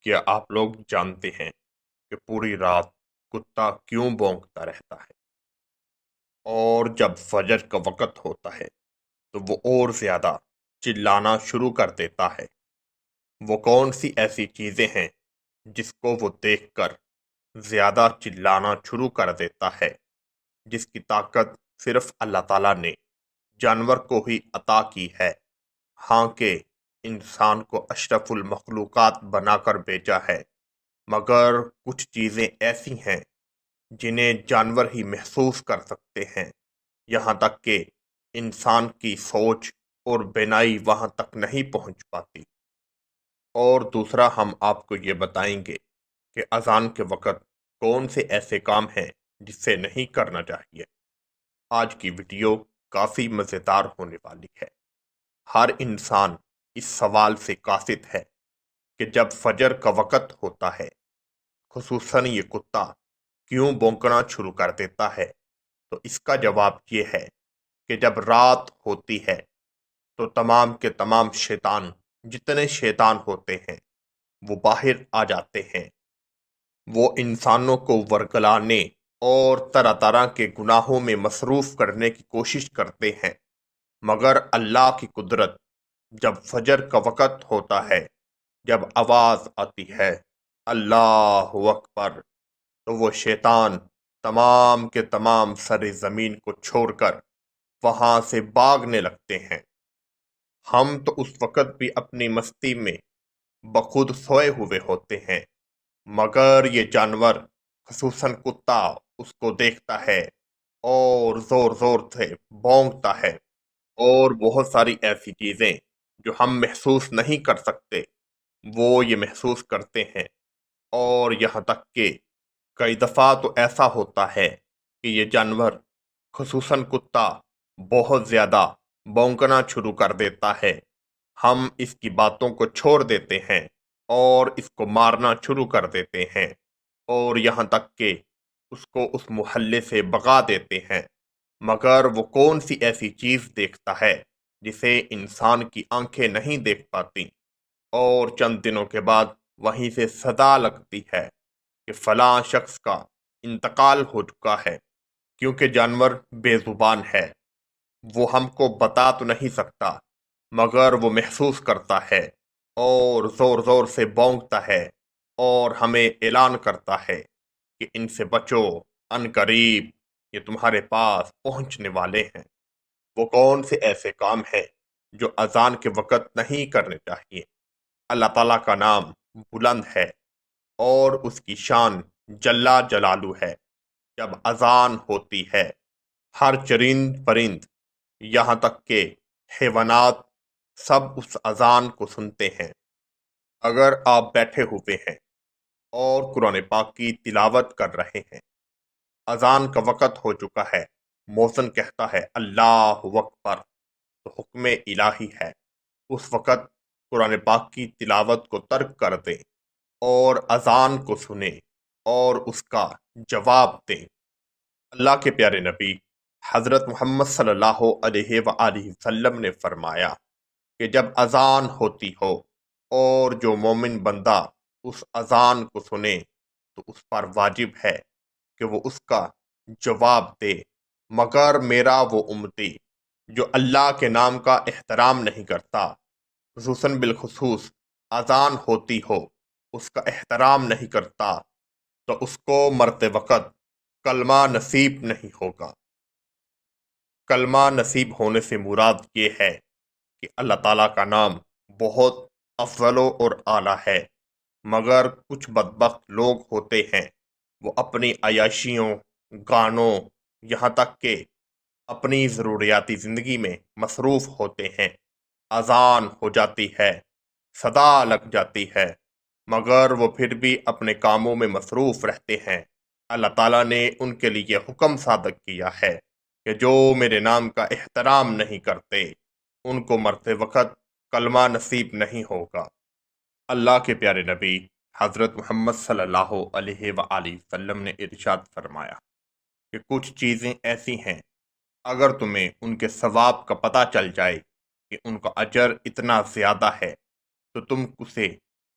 کیا آپ لوگ جانتے ہیں کہ پوری رات کتا کیوں بھونکتا رہتا ہے؟ اور جب فجر کا وقت ہوتا ہے تو وہ اور زیادہ چلانا شروع کر دیتا ہے۔ وہ کون سی ایسی چیزیں ہیں جس کو وہ دیکھ کر زیادہ چلانا شروع کر دیتا ہے، جس کی طاقت صرف اللہ تعالیٰ نے جانور کو ہی عطا کی ہے؟ ہاں کہ انسان کو اشرف المخلوقات بنا کر بھیجا ہے، مگر کچھ چیزیں ایسی ہیں جنہیں جانور ہی محسوس کر سکتے ہیں، یہاں تک کہ انسان کی سوچ اور بینائی وہاں تک نہیں پہنچ پاتی۔ اور دوسرا ہم آپ کو یہ بتائیں گے کہ اذان کے وقت کون سے ایسے کام ہیں جسے نہیں کرنا چاہیے۔ آج کی ویڈیو کافی مزیدار ہونے والی ہے۔ ہر انسان اس سوال سے قاصد ہے کہ جب فجر کا وقت ہوتا ہے، خصوصاً یہ کتا کیوں بھونکنا شروع کر دیتا ہے؟ تو اس کا جواب یہ ہے کہ جب رات ہوتی ہے تو تمام کے تمام شیطان، جتنے شیطان ہوتے ہیں، وہ باہر آ جاتے ہیں۔ وہ انسانوں کو ورگلانے اور طرح طرح کے گناہوں میں مصروف کرنے کی کوشش کرتے ہیں، مگر اللہ کی قدرت، جب فجر کا وقت ہوتا ہے، جب آواز آتی ہے اللہ اکبر، تو وہ شیطان تمام کے تمام سر زمین کو چھوڑ کر وہاں سے بھاگنے لگتے ہیں۔ ہم تو اس وقت بھی اپنی مستی میں بخود سوئے ہوئے ہوتے ہیں، مگر یہ جانور خصوصاً کتا اس کو دیکھتا ہے اور زور زور سے بھونکتا ہے۔ اور بہت ساری ایسی چیزیں جو ہم محسوس نہیں کر سکتے، وہ یہ محسوس کرتے ہیں۔ اور یہاں تک کہ کئی دفعہ تو ایسا ہوتا ہے کہ یہ جانور خصوصاً کتا بہت زیادہ بھونکنا شروع کر دیتا ہے۔ ہم اس کی باتوں کو چھوڑ دیتے ہیں اور اس کو مارنا شروع کر دیتے ہیں، اور یہاں تک کہ اس کو اس محلے سے بھگا دیتے ہیں، مگر وہ کون سی ایسی چیز دیکھتا ہے جسے انسان کی آنکھیں نہیں دیکھ پاتی، اور چند دنوں کے بعد وہیں سے صدا لگتی ہے کہ فلاں شخص کا انتقال ہو چکا ہے۔ کیونکہ جانور بے زبان ہے، وہ ہم کو بتا تو نہیں سکتا، مگر وہ محسوس کرتا ہے اور زور زور سے بھونکتا ہے اور ہمیں اعلان کرتا ہے کہ ان سے بچو، ان قریب یہ تمہارے پاس پہنچنے والے ہیں۔ وہ کون سے ایسے کام ہیں جو اذان کے وقت نہیں کرنے چاہیے؟ اللہ تعالیٰ کا نام بلند ہے اور اس کی شان جلا جلالو ہے۔ جب اذان ہوتی ہے، ہر چرند پرند، یہاں تک کہ حیوانات، سب اس اذان کو سنتے ہیں۔ اگر آپ بیٹھے ہوئے ہیں اور قرآن پاک کی تلاوت کر رہے ہیں، اذان کا وقت ہو چکا ہے، مؤذن کہتا ہے اللہ اکبر، تو حکم الہی ہے اس وقت قرآن پاک کی تلاوت کو ترک کر دیں اور اذان کو سنیں اور اس کا جواب دیں۔ اللہ کے پیارے نبی حضرت محمد صلی اللہ علیہ وآلہ وسلم نے فرمایا کہ جب اذان ہوتی ہو اور جو مومن بندہ اس اذان کو سنے تو اس پر واجب ہے کہ وہ اس کا جواب دے، مگر میرا وہ امتی جو اللہ کے نام کا احترام نہیں کرتا، خصوصاً بالخصوص اذان ہوتی ہو اس کا احترام نہیں کرتا، تو اس کو مرتے وقت کلمہ نصیب نہیں ہوگا۔ کلمہ نصیب ہونے سے مراد یہ ہے کہ اللہ تعالیٰ کا نام بہت افضل اور اعلیٰ ہے، مگر کچھ بدبخت لوگ ہوتے ہیں، وہ اپنی عیاشیوں، گانوں، یہاں تک کہ اپنی ضروریاتی زندگی میں مصروف ہوتے ہیں۔ اذان ہو جاتی ہے، صدا لگ جاتی ہے، مگر وہ پھر بھی اپنے کاموں میں مصروف رہتے ہیں۔ اللہ تعالیٰ نے ان کے لیے حکم صادر کیا ہے کہ جو میرے نام کا احترام نہیں کرتے، ان کو مرتے وقت کلمہ نصیب نہیں ہوگا۔ اللہ کے پیارے نبی حضرت محمد صلی اللہ علیہ وآلہ وسلم نے ارشاد فرمایا کہ کچھ چیزیں ایسی ہیں، اگر تمہیں ان کے ثواب کا پتہ چل جائے کہ ان کا اجر اتنا زیادہ ہے، تو تم اسے